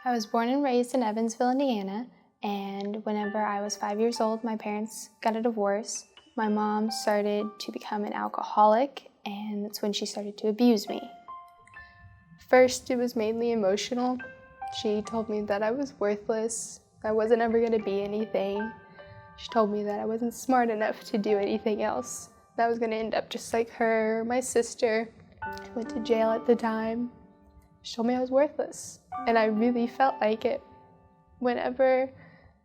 I was born and raised in Evansville, Indiana, and whenever I was 5 years old, my parents got a divorce. My mom started to become an alcoholic, and that's when she started to abuse me. First, it was mainly emotional. She told me that I was worthless, I wasn't ever going to be anything. She told me that I wasn't smart enough to do anything else. That I was going to end up just like her, my sister. I went to jail at the time. She told me I was worthless, and I really felt like it. Whenever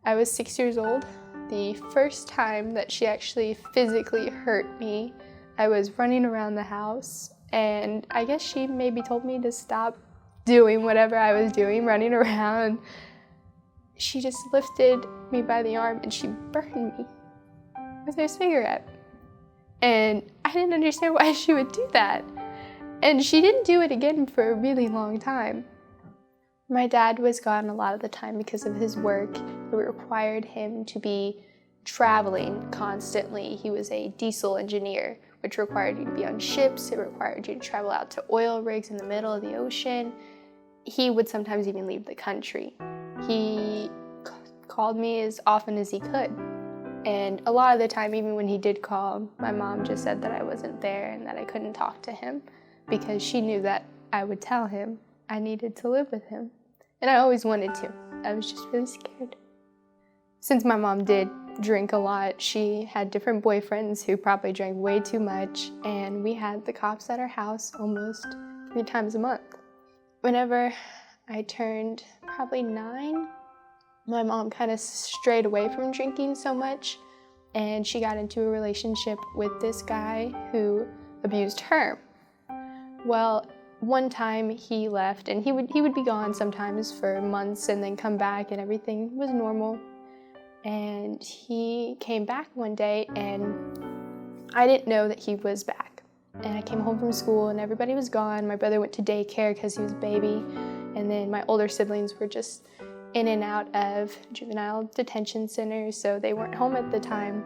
I was 6 years old, the first time that she actually physically hurt me, I was running around the house, and I guess she maybe told me to stop doing whatever I was doing, running around. She just lifted me by the arm and she burned me with her cigarette. And I didn't understand why she would do that. And she didn't do it again for a really long time. My dad was gone a lot of the time because of his work. It required him to be traveling constantly. He was a diesel engineer, which required you to be on ships. It required you to travel out to oil rigs in the middle of the ocean. He would sometimes even leave the country. He called me as often as he could. And a lot of the time, even when he did call, my mom just said that I wasn't there and that I couldn't talk to him because she knew that I would tell him I needed to live with him. And I always wanted to. I was just really scared. Since my mom did drink a lot, she had different boyfriends who probably drank way too much, and we had the cops at our house almost 3 times a month. Whenever I turned probably 9, my mom kind of strayed away from drinking so much, and she got into a relationship with this guy who abused her. Well, one time he left, and he would be gone sometimes for months and then come back, and everything was normal. And he came back one day, and I didn't know that he was back. And I came home from school, and everybody was gone. My brother went to daycare because he was a baby, and then my older siblings were just in and out of juvenile detention centers, so they weren't home at the time.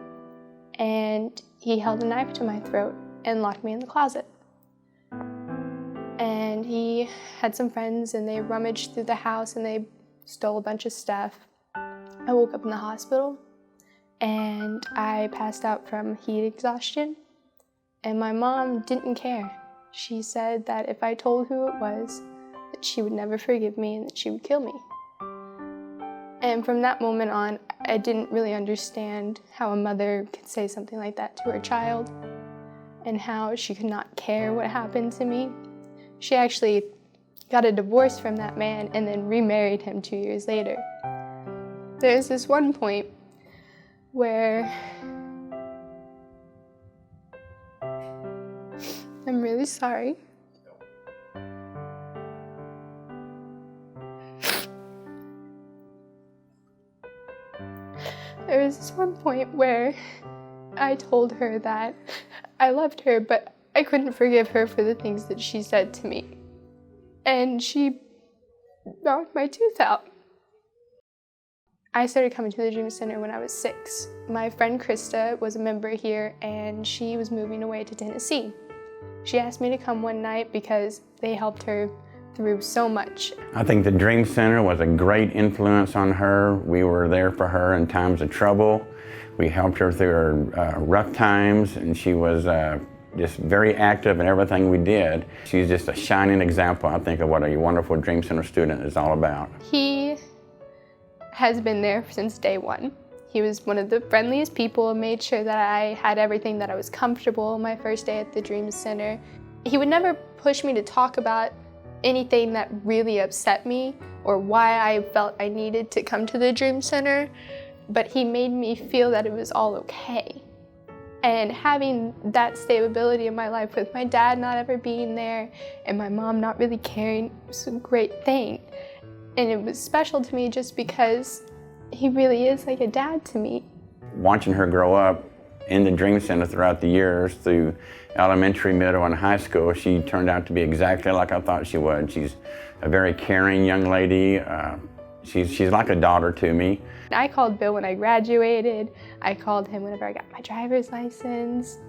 And he held a knife to my throat and locked me in the closet. And he had some friends, and they rummaged through the house, and they stole a bunch of stuff. I woke up in the hospital, and I passed out from heat exhaustion, and my mom didn't care. She said that if I told who it was, that she would never forgive me and that she would kill me. And from that moment on, I didn't really understand how a mother could say something like that to her child, and how she could not care what happened to me. She actually got a divorce from that man and then remarried him 2 years later. There's this one point where I'm really sorry. There was this one point where I told her that I loved her, but I couldn't forgive her for the things that she said to me. And she knocked my tooth out. I started coming to the Dream Center when I was 6. My friend Krista was a member here, and she was moving away to Tennessee. She asked me to come one night because they helped her through so much. I think the Dream Center was a great influence on her. We were there for her in times of trouble. We helped her through her rough times, and she was just very active in everything we did. She's just a shining example, I think, of what a wonderful Dream Center student is all about. He has been there since day one. He was one of the friendliest people, made sure that I had everything, that I was comfortable my first day at the Dream Center. He would never push me to talk about anything that really upset me or why I felt I needed to come to the Dream Center, but he made me feel that it was all okay. And having that stability in my life with my dad not ever being there and my mom not really caring was a great thing. And it was special to me just because he really is like a dad to me. Watching her grow up in the Dream Center throughout the years, through elementary, middle, and high school, she turned out to be exactly like I thought she would. She's a very caring young lady. She's like a daughter to me. I called Bill when I graduated. I called him whenever I got my driver's license.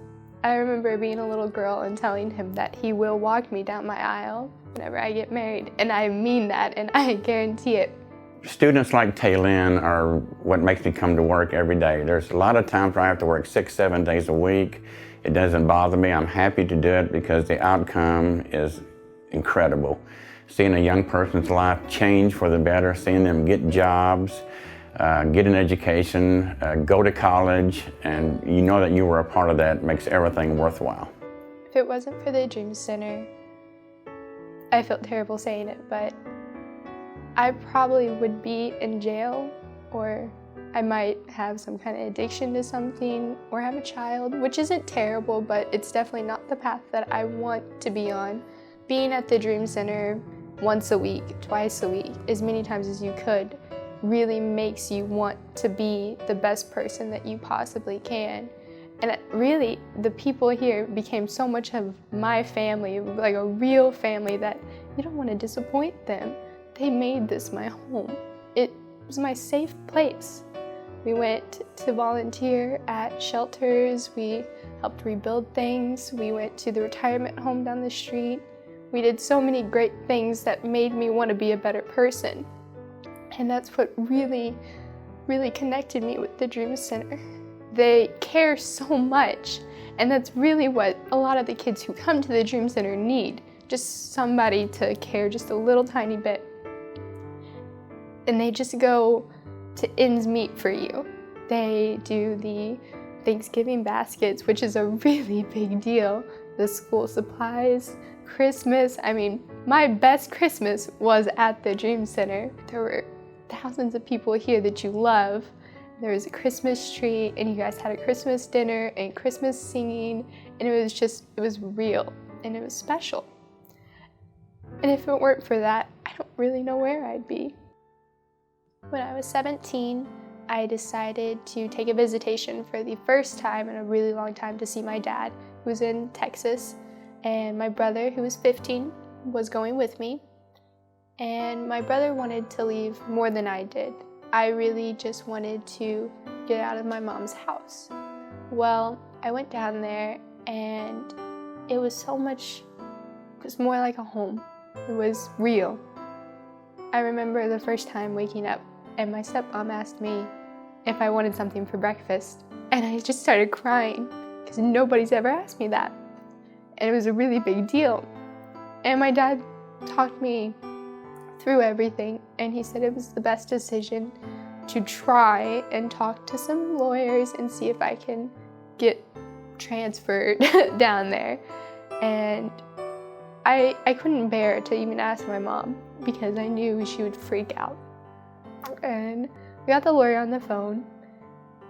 I remember being a little girl and telling him that he will walk me down my aisle whenever I get married. And I mean that, and I guarantee it. Students like Tailynn are what makes me come to work every day. There's a lot of times where I have to work 6, 7 days a week. It doesn't bother me. I'm happy to do it because the outcome is incredible. Seeing a young person's life change for the better, seeing them get jobs, get an education, go to college, and you know that you were a part of that makes everything worthwhile. If it wasn't for the Dream Center, I feel terrible saying it, but I probably would be in jail, or I might have some kind of addiction to something, or have a child, which isn't terrible, but it's definitely not the path that I want to be on. Being at the Dream Center once a week, twice a week, as many times as you could, really makes you want to be the best person that you possibly can. And really, the people here became so much of my family, like a real family, that you don't want to disappoint them. They made this my home. It was my safe place. We went to volunteer at shelters, we helped rebuild things, we went to the retirement home down the street. We did so many great things that made me want to be a better person. And that's what really, really connected me with the Dream Center. They care so much, and that's really what a lot of the kids who come to the Dream Center need. Just somebody to care just a little tiny bit. And they just go to ends meet for you. They do the Thanksgiving baskets, which is a really big deal. The school supplies, Christmas. I mean, my best Christmas was at the Dream Center. There were thousands of people here that you love. There was a Christmas tree, and you guys had a Christmas dinner and Christmas singing, and it was real, and it was special. And if it weren't for that, I don't really know where I'd be. When I was 17, I decided to take a visitation for the first time in a really long time to see my dad, who was in Texas, and my brother, who was 15, was going with me. And my brother wanted to leave more than I did. I really just wanted to get out of my mom's house. Well, I went down there, and it was more like a home. It was real. I remember the first time waking up, and my stepmom asked me if I wanted something for breakfast, and I just started crying because nobody's ever asked me that, and it was a really big deal. And my dad talked me through everything, and he said it was the best decision to try and talk to some lawyers and see if I can get transferred down there. And I couldn't bear to even ask my mom because I knew she would freak out. And we got the lawyer on the phone,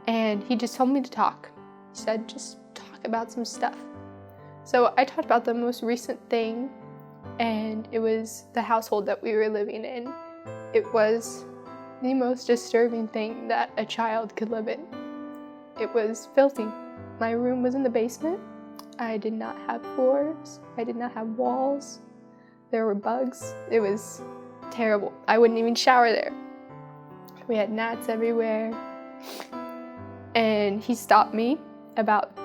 and he just told me to talk. He said, just talk about some stuff. So I talked about the most recent thing, and it was the household that we were living in. It was the most disturbing thing that a child could live in. It was filthy. My room was in the basement. I did not have floors. I did not have walls. There were bugs. It was terrible. I wouldn't even shower there. We had gnats everywhere. And he stopped me about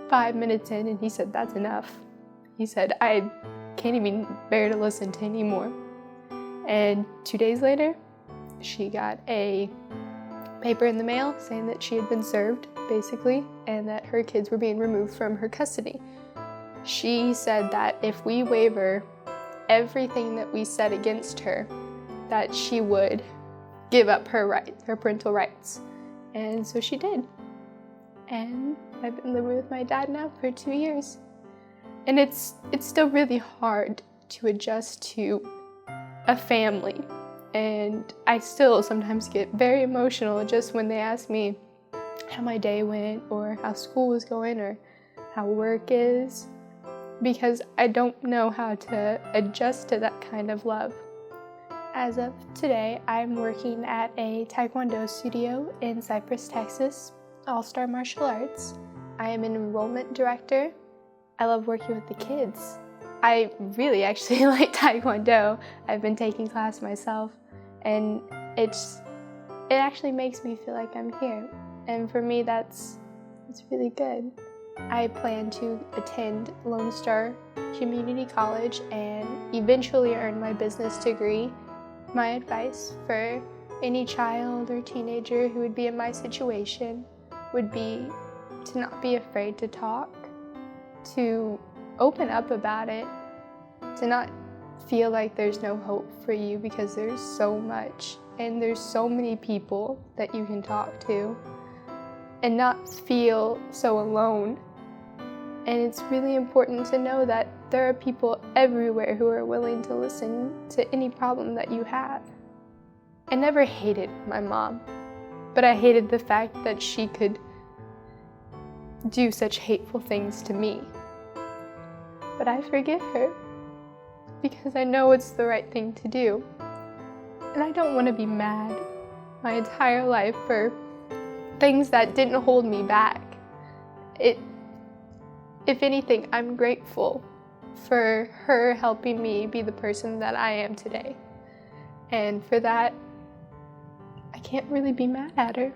5 minutes in, and he said, that's enough. He said, I can't even bear to listen to anymore. And 2 days later, she got a paper in the mail saying that she had been served, basically, and that her kids were being removed from her custody. She said that if we waiver everything that we said against her, that she would give up her parental rights. And so she did. And I've been living with my dad now for 2 years. And it's still really hard to adjust to a family. And I still sometimes get very emotional just when they ask me how my day went, or how school was going, or how work is, because I don't know how to adjust to that kind of love. As of today, I'm working at a Taekwondo studio in Cypress, Texas, All-Star Martial Arts. I am an enrollment director. I love working with the kids. I really actually like Taekwondo. I've been taking class myself, and it actually makes me feel like I'm here. And for me, it's really good. I plan to attend Lone Star Community College and eventually earn my business degree. My advice for any child or teenager who would be in my situation would be to not be afraid to talk, to open up about it, to not feel like there's no hope for you, because there's so much and there's so many people that you can talk to, and not feel so alone. And it's really important to know that there are people everywhere who are willing to listen to any problem that you have. I never hated my mom, but I hated the fact that she could do such hateful things to me. But I forgive her because I know it's the right thing to do. And I don't want to be mad my entire life for things that didn't hold me back. If anything, I'm grateful for her helping me be the person that I am today. And for that, I can't really be mad at her.